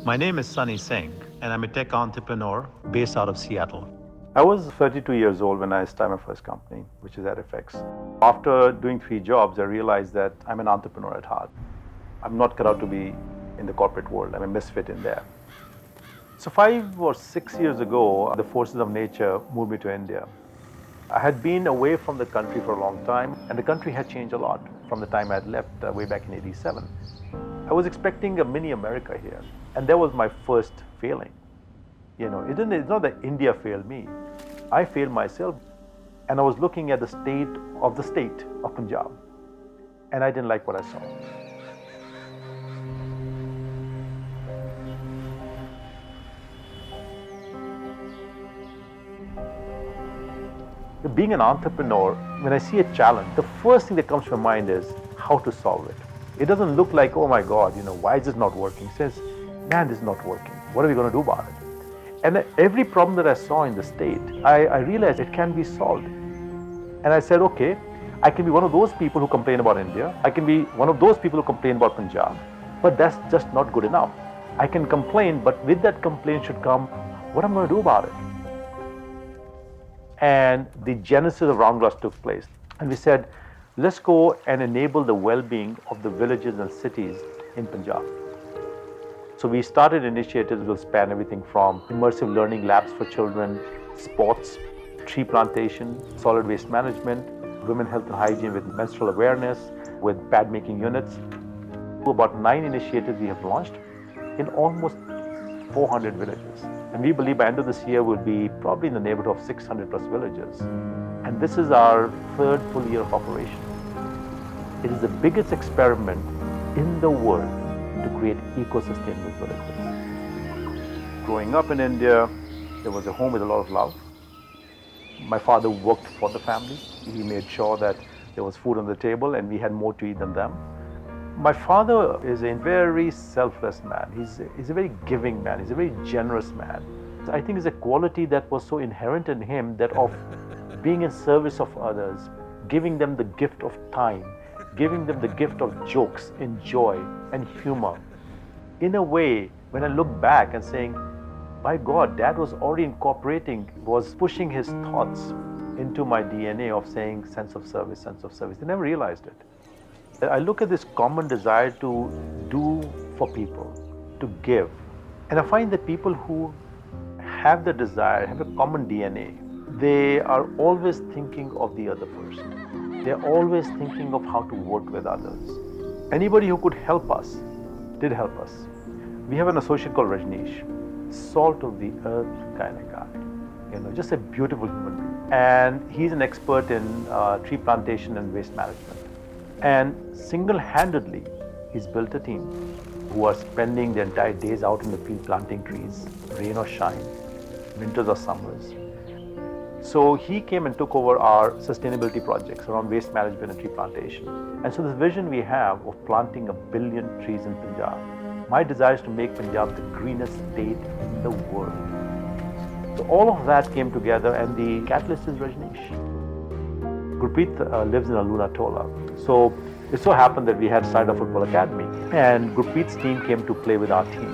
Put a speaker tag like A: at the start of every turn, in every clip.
A: My name is Sunny Singh, and I'm a tech entrepreneur based out of Seattle.
B: I was 32 years old when I started my first company, which is FX. After doing 3 jobs, I realized that I'm an entrepreneur at heart. I'm not cut out to be in the corporate world. I'm a misfit in there. So 5 or 6 years ago, the forces of nature moved me to India. I had been away from the country for a long time, and the country had changed a lot from the time I had left way back in '87. I was expecting a mini America here, and that was my first failing. It's not that India failed me. I failed myself, and I was looking at the state of Punjab, and I didn't like what I saw. Being an entrepreneur, when I see a challenge, the first thing that comes to my mind is how to solve it. It doesn't look like, oh my God, why is this not working? It says, man, this is not working. What are we going to do about it? And every problem that I saw in the state, I realized it can be solved. And I said, okay, I can be one of those people who complain about India. I can be one of those people who complain about Punjab. But that's just not good enough. I can complain, but with that complaint should come, what am I going to do about it? And the genesis of Roundglass took place. And we said, let's go and enable the well-being of the villages and cities in Punjab. So we started initiatives that will span everything from immersive learning labs for children, sports, tree plantation, solid waste management, women health and hygiene with menstrual awareness, with pad making units. About 9 initiatives we have launched in almost 400 villages. And we believe by the end of this year we'll be probably in the neighborhood of 600 plus villages. And this is our 3rd full year of operation. It is the biggest experiment in the world to create eco-sustainable villages. Growing up in India, there was a home with a lot of love. My father worked for the family. He made sure that there was food on the table and we had more to eat than them. My father is a very selfless man. He's a very giving man. He's a very generous man. I think it's a quality that was so inherent in him, that of being in service of others, giving them the gift of time, giving them the gift of jokes and joy and humor. In a way, when I look back and saying, my God, Dad was already was pushing his thoughts into my DNA of saying sense of service, sense of service. They never realized it. I look at this common desire to do for people, to give. And I find that people who have the desire, have a common DNA, they are always thinking of the other person. They're always thinking of how to work with others. Anybody who could help us did help us. We have an associate called Rajneesh, salt of the earth kind of guy, just a beautiful human being. And he's an expert in tree plantation and waste management. And single-handedly, he's built a team who are spending their entire days out in the field planting trees, rain or shine, winters or summers. So he came and took over our sustainability projects around waste management and tree plantation. And so this vision we have of planting 1 billion trees in Punjab, my desire is to make Punjab the greenest state in the world. So all of that came together, and the catalyst is Rajneesh. Gurpreet lives in Aluna Tola. So it so happened that we had started a football academy, and Gurpreet's team came to play with our team.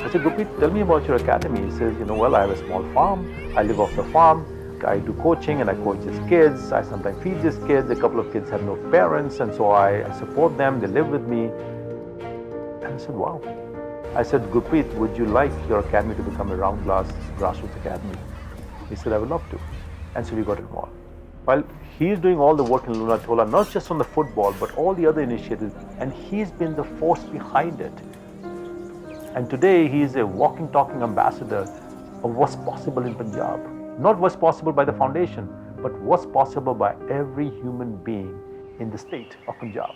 B: I said, Gurpreet, tell me about your academy. He says, well, I have a small farm. I live off the farm. I do coaching and I coach his kids. I sometimes feed his kids. A couple of kids have no parents, and so I support them. They live with me. And I said, wow. I said, Gurpreet, would you like your academy to become a Roundglass grassroots academy? He said, I would love to. And so we got involved. While he's doing all the work in Aluna Tola, not just on the football, but all the other initiatives, and he's been the force behind it. And today he's a walking, talking ambassador of what's possible in Punjab. Not what's possible by the foundation, but what's possible by every human being in the state of Punjab.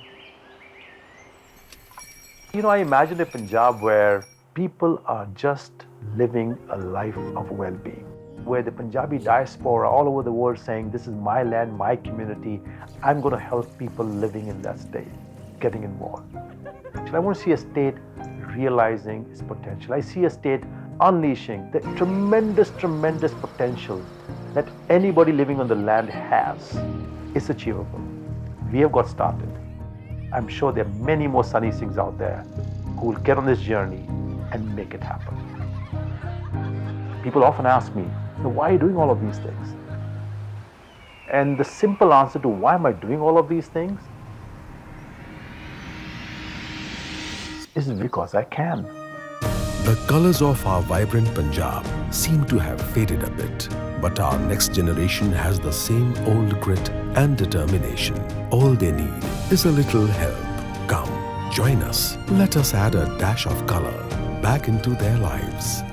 B: I imagine a Punjab where people are just living a life of well-being, where the Punjabi diaspora all over the world saying, this is my land, my community, I'm going to help people living in that state, getting involved. I want to see a state realizing its potential. I see a state unleashing the tremendous, tremendous potential that anybody living on the land has. It's achievable. We have got started. I'm sure there are many more Sunny Singhs out there who will get on this journey and make it happen. People often ask me, why are you doing all of these things? And the simple answer to why am I doing all of these things is because I can.
C: The colors of our vibrant Punjab seem to have faded a bit, but our next generation has the same old grit and determination. All they need is a little help. Come, join us. Let us add a dash of color back into their lives.